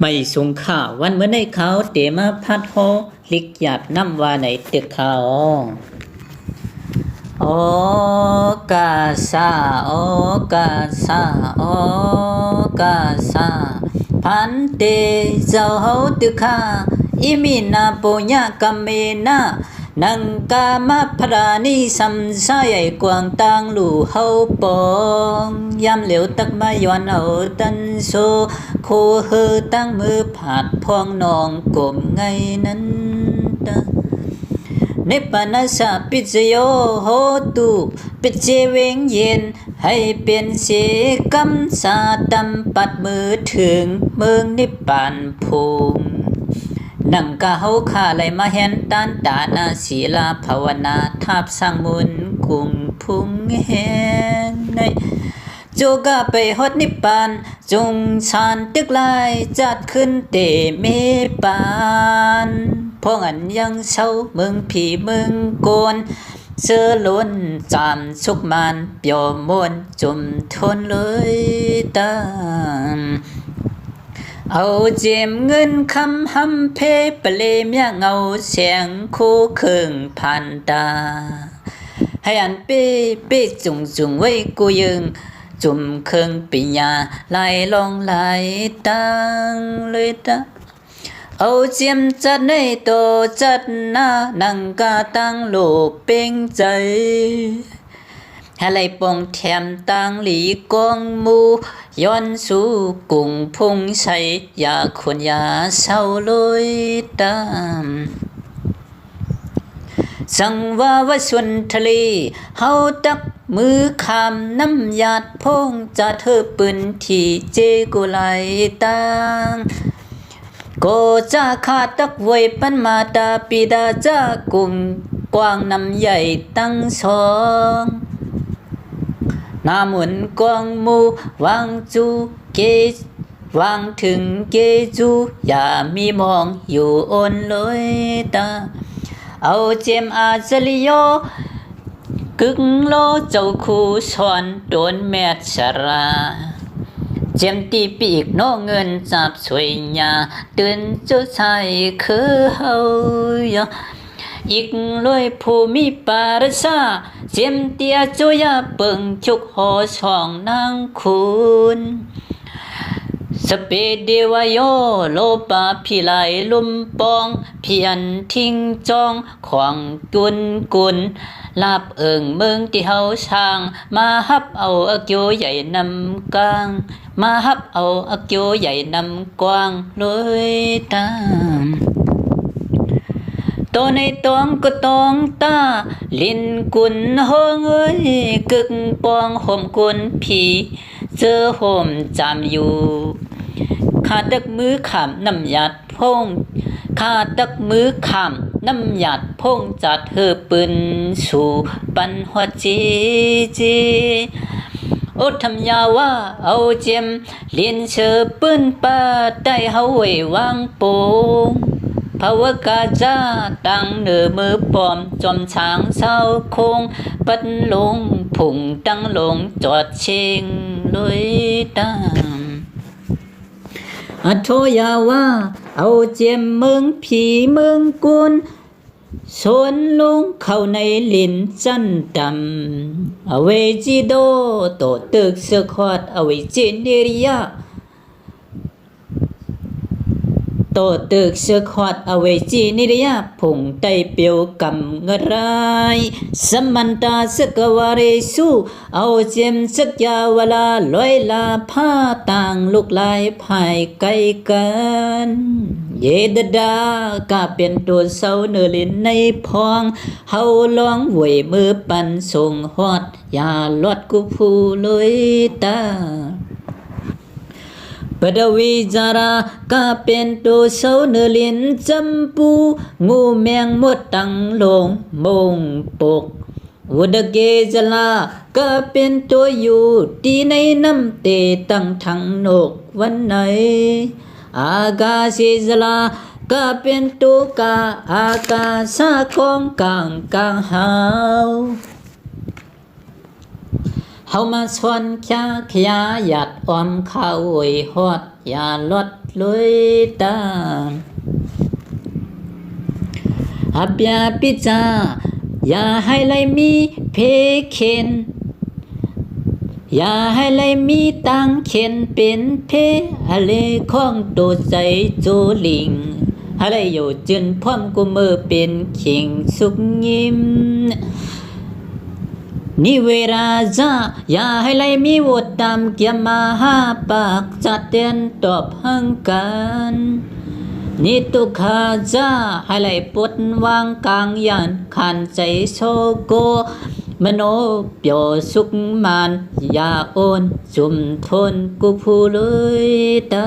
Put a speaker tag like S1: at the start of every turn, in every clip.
S1: ไม่สูงข้าวันเมื่อในเขาเตมาพัดโฮลิกหยาดน้ำว่าในตึกเขาโอกาซาโอกาซาโอกาซาพันเตเจ้าเฮาตึกข้าอิมินาปุญญกัมเมนะนังกามะพรานิสัมสายกวางตางลู่เฮาปองยามเหลียวตักมาย้อนเอาตันโซโคเฮอตั้งมือผาดพองนองกลมไงนั้นนิปนาสะปิจโยโหตุปิเจเวงเย็นให้เป็นเสกัมสาตัมปัดมือถึงเมืองนิพพานภูมินังกะเฮาข้าไหลมาเห็นตันตานาศีลาภาวนาทาบสร้างมุนกุมพุงแหงในโจกะไปฮอดนิพพานจงชานตึกลายจัดขึ้นเตเมปานพองอันยังเช้าเมืองผีเมืองโกนเสื้อล้นจามสุกมันเปียวมวนจุมทนเลยตามเอาเจียมเงินคำหำเพปเลเมียเงาเสียงคู่เคืองพันตาให้อันเป้จุงไว้กูยึงจุ่มเคืองปิญญาไหลลงไหลตังเลยตาเอาเจียมจัดในโตจัดหน้านังกาตั้งโลกเป่งใจให้ไหลปองแถมตังหลีกองมูย้อนสู่กุ่งพุงใสอย่าคนอย่าเศร้าลอยตามสังว่าวสุนทลีเฮาตักมือคำน้ำหยาดพงจะเธอปืนที่เจกุไหลตังก็จะขาดตักไว้ปันมาตาปิดาจะกุมกว้างน้ำใหญ่ตั้งสองนาหมุนกวางมูวางจูเกวางถึงเกจูอย่ามีมองอยู่อ่อนเลยตาเอาเจมอาจลิโยกึ่งโลเจ้าคู่สอนโดนแม่ชราเจมตีปีกโนเงินจับสวยญาตื่นเจ้าชายคือเฮาอีกลอยผู้มีปารสาเจมเตียจุยาเปิงชุกหอช่องนางคุณสเปเดวโยโลปาพิไลลุมปองเพียนทิ้งจองขวางกุนลาบเอิงเมืองที่เฮาช่างมาฮับเอาอักโยใหญ่นำกลางมาฮับเอาอักโยใหญ่นำกว้างเลยตามตัวในตองก็ตองตาลินกุนหงเอ้ยกึกปองห่มกุนผีเจอห่มจำอยู่ข้าตักมือขำน้ำหยาดพงข้าตักมือขำน้ำหยาดพงจัดเธอปืนสู่ปันหัวจีโอทำยาว่าเอาเจมเลียนเชอปืนป้าได้เฮาไว้วางโปงภาวกาจาตั้งเนือมือปอมจอมช้างเศร้าคงปัดลงผุ่งตั้งลงจอดเชงลอยตามอโทยาว่าเอาเจมเมืองผีเมืองกุนสวนลงเข้าในลินจันดำเอาไว้จีโดโตตึกเสือขอดเอาไว้เจเนริยาโตตึกเสือขอดเอาไว้จีนิริยาผงไตเปียวกำเงรายสมันตาสกวาเรสุเอาเจมสักยาวลาลอยลาผ้าต่างลูกลายภายไกลกันเยดดากาเป็นตัวเศร้าเนลินในพองเฮาลองหวยมือปันส่งฮอดอย่าลดกูผู้เลยตาปดวิจารากาเป็นตัวเศร้าเนลินจำปูงูแมงมดตั้งลงมงปกวุดเกจลาก็เป็นตัวอยู่ที่ในน้ำเตตั้งทั้งนกวันไหนอากาศจลาก็เป็นตัวกาอากาศของกลางหาว เฮามาชวนแค่ขยาหยัดออมข้าวอวยฮอดอย่าลดลุยตาอับยาปิจาอย่าให้ไหลมีเพเข็นอย่าให้ไหลมีตังเข็นเป็นเพอะไรของตัวใจโจลิงอะไรอยู่จนพร้อมกูมือเป็นเข่งสุกยิ้มนี่เวลาจะอย่าให้ไหลมีวดตามเกียมมาหาปากจัดเตียนตอบหังกันนี่ตุขาจะให้ไหลปดวางกลางยันขันใจโชโกมโนเปียวสุกมันอย่าโอนจุมทนกูผู้เลยตา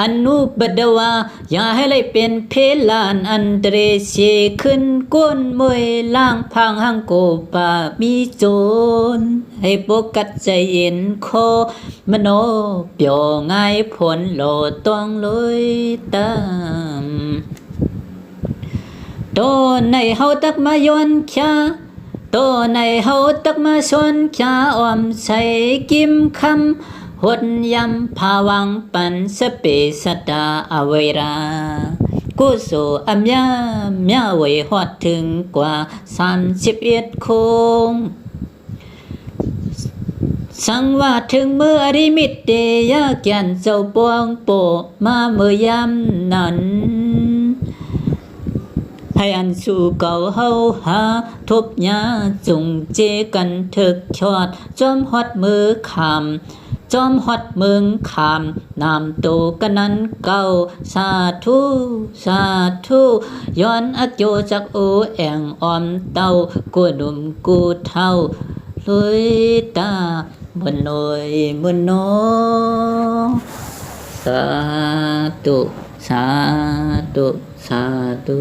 S1: อนุบดวาอย่าให้ไหลเป็นเพลานอันเดรเชขึ้นก้นมวยล่างพังหังโกปามีโจรให้ปกัดใจเย็นโคมโนเปียวง่ายผลโลต้องเลยตามตัวในเฮาตักมาย้อนแค่ตัวในเฮาตักมาชวนแค่ออมใส่กิมคำหดยำภาวังปันสเปสตาอเวรากุโสอัมยาเมียไว้ฮอดถึงกว่า31 คงสังว่าถึงเมื่ออริมิตเตยาแก่นเจ้าปวงโปมาเมื่อยำนั้นให้อันสู่เก่าเฮาหาทบยาจุงเจกันถึกชอดจอมฮอดมือคำจอมฮอดเมืองคำนามโตกันนั้นเก่าสาธุสาธุย้อนอักโยจากโอแองออมเต้ากูหนุ่มกูเท่าลุยตามุนโนยมุนโนสาธุสาธุสาธุ